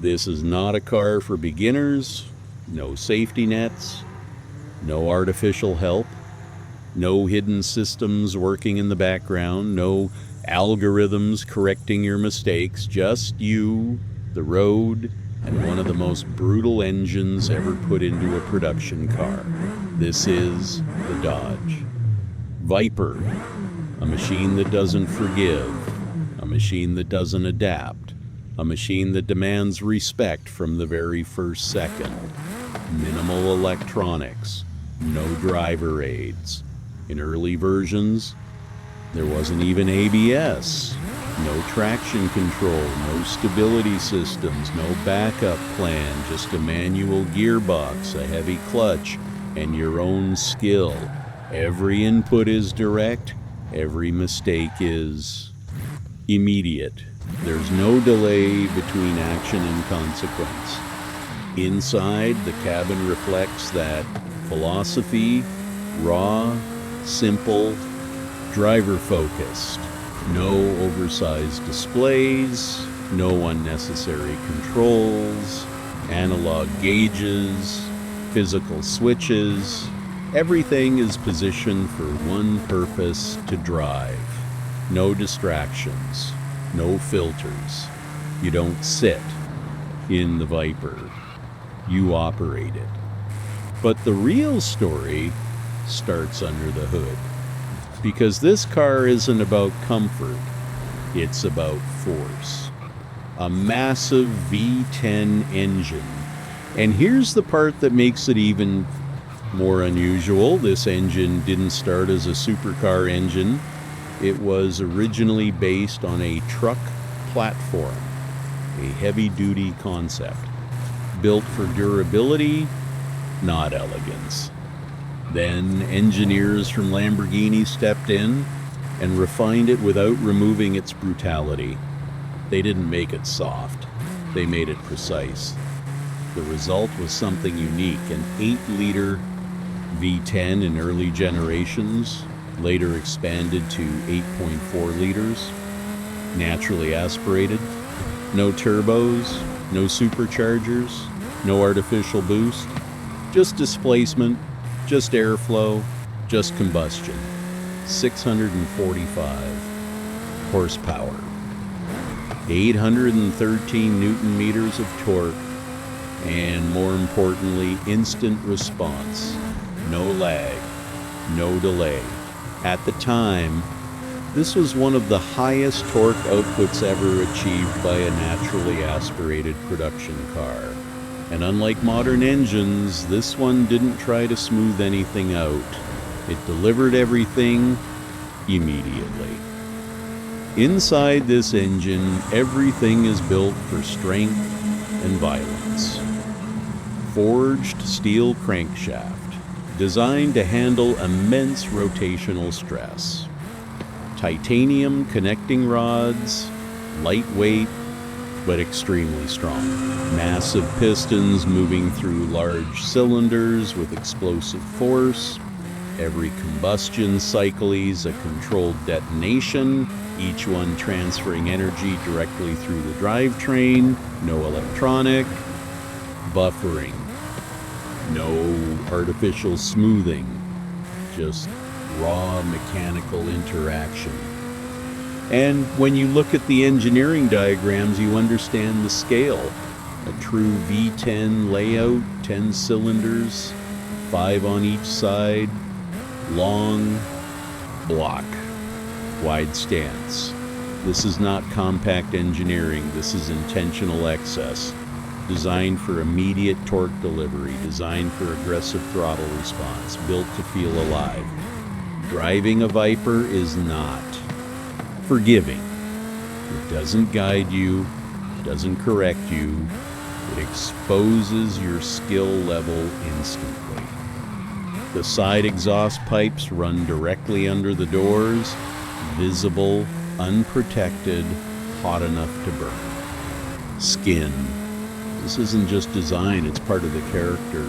This is not a car for beginners. No safety nets, no artificial help, no hidden systems working in the background, no algorithms correcting your mistakes, just you, the road, and one of the most brutal engines ever put into a production car. This is the Dodge Viper, a machine that doesn't forgive, a machine that doesn't adapt, a machine that demands respect from the very first second. Minimal electronics, no driver aids. In early versions, there wasn't even ABS, no traction control, no stability systems, no backup plan, just a manual gearbox, a heavy clutch, and your own skill. Every input is direct, every mistake is immediate. There's no delay between action and consequence. Inside, the cabin reflects that philosophy, raw, simple, driver-focused. No oversized displays, no unnecessary controls, analog gauges, physical switches. Everything is positioned for one purpose: to drive. No distractions, no filters. You don't sit in the Viper. You operate it. But the real story starts under the hood. Because this car isn't about comfort, it's about force. A massive V10 engine. And here's the part that makes it even more unusual. This engine didn't start as a supercar engine. It was originally based on a truck platform, a heavy-duty concept, built for durability, not elegance. Then engineers from Lamborghini stepped in and refined it without removing its brutality. They didn't make it soft, they made it precise. The result was something unique, an 8-liter V10 in early generations, later expanded to 8.4 liters, naturally aspirated, no turbos, no superchargers, no artificial boost, just displacement, just airflow, just combustion. 645 horsepower, 813 newton meters of torque, and more importantly, instant response. No lag, no delay. At the time, this was one of the highest torque outputs ever achieved by a naturally aspirated production car. And unlike modern engines, this one didn't try to smooth anything out. It delivered everything immediately. Inside this engine, everything is built for strength and violence. Forged steel crankshaft, designed to handle immense rotational stress. Titanium connecting rods, lightweight, but extremely strong. Massive pistons moving through large cylinders with explosive force. Every combustion cycle is a controlled detonation, each one transferring energy directly through the drivetrain. No electronic buffering, no artificial smoothing, just raw mechanical interaction. And when you look at the engineering diagrams, you understand the scale. A true V10 layout, 10 cylinders, 5 on each side, long block, wide stance. This is not compact engineering, this is intentional excess. Designed for immediate torque delivery, designed for aggressive throttle response, built to feel alive. Driving a Viper is not forgiving. It doesn't guide you, it doesn't correct you, it exposes your skill level instantly. The side exhaust pipes run directly under the doors, visible, unprotected, hot enough to burn. Skin. This isn't just design, it's part of the character.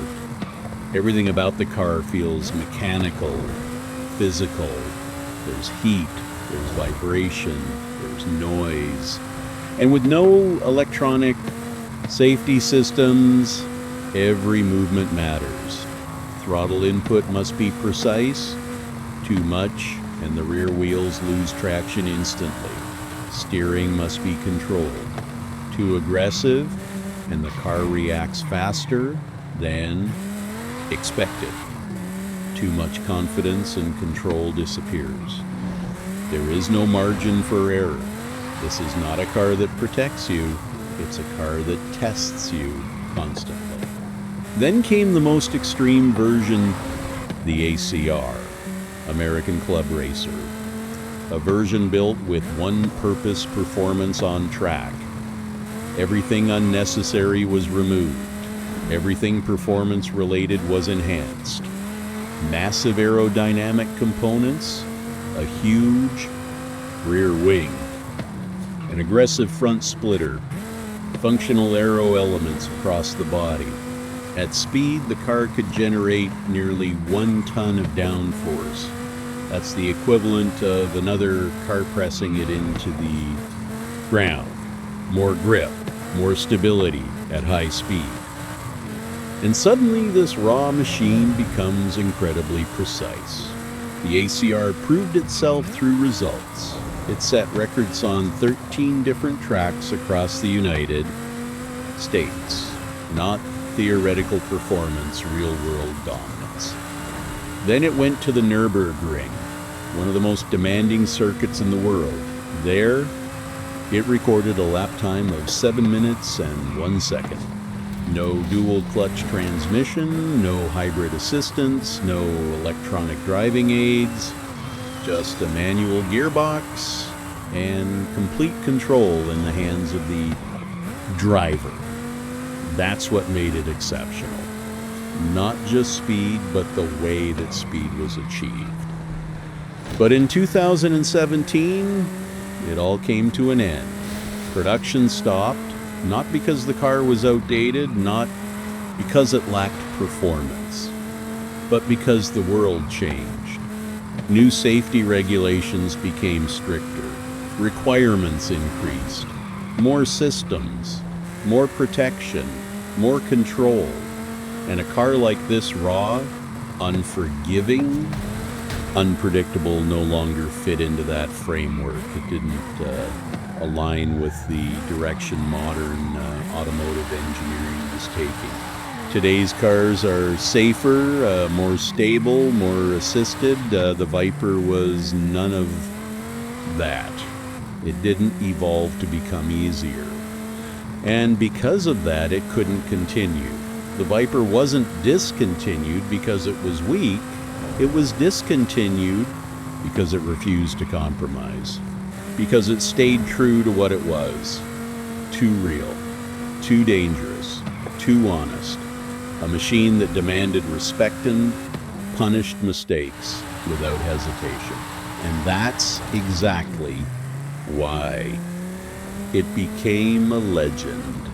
Everything about the car feels mechanical, physical. There's heat, there's vibration, there's noise. And with no electronic Safety systems, every movement matters. Throttle input must be precise. Too much, and the rear wheels lose traction instantly. Steering must be controlled. Too aggressive, and the car reacts faster than expected. Too much confidence and control disappears. There is no margin for error. This is not a car that protects you, it's a car that tests you constantly. Then came the most extreme version, the ACR, American Club Racer. A version built with one purpose: performance on track. Everything unnecessary was removed. Everything performance related was enhanced. Massive aerodynamic components, a huge rear wing, an aggressive front splitter, functional aero elements across the body. At speed, the car could generate nearly 1 ton of downforce. That's the equivalent of another car pressing it into the ground. More grip, more stability at high speed. And suddenly this raw machine becomes incredibly precise. The ACR proved itself through results. It set records on 13 different tracks across the United States. Not theoretical performance, real-world dominance. Then it went to the Nürburgring, one of the most demanding circuits in the world. There, it recorded a lap time of 7 minutes and 1 second. No dual clutch transmission, no hybrid assistance, no electronic driving aids, just a manual gearbox and complete control in the hands of the driver. That's what made it exceptional. Not just speed, but the way that speed was achieved. But in 2017, it all came to an end. Production stopped, not because the car was outdated, not because it lacked performance, but because the world changed. New safety regulations became stricter, requirements increased, more systems, more protection, more control. And a car like this, raw, unforgiving, unpredictable, no longer fit into that framework. It didn't align with the direction modern automotive engineering is taking. Today's cars are safer, more stable, more assisted. The Viper was none of that. It didn't evolve to become easier. And because of that, it couldn't continue. The Viper wasn't discontinued because it was weak. It was discontinued because it refused to compromise. Because it stayed true to what it was. Too real, too dangerous, too honest. A machine that demanded respect and punished mistakes without hesitation. And that's exactly why it became a legend.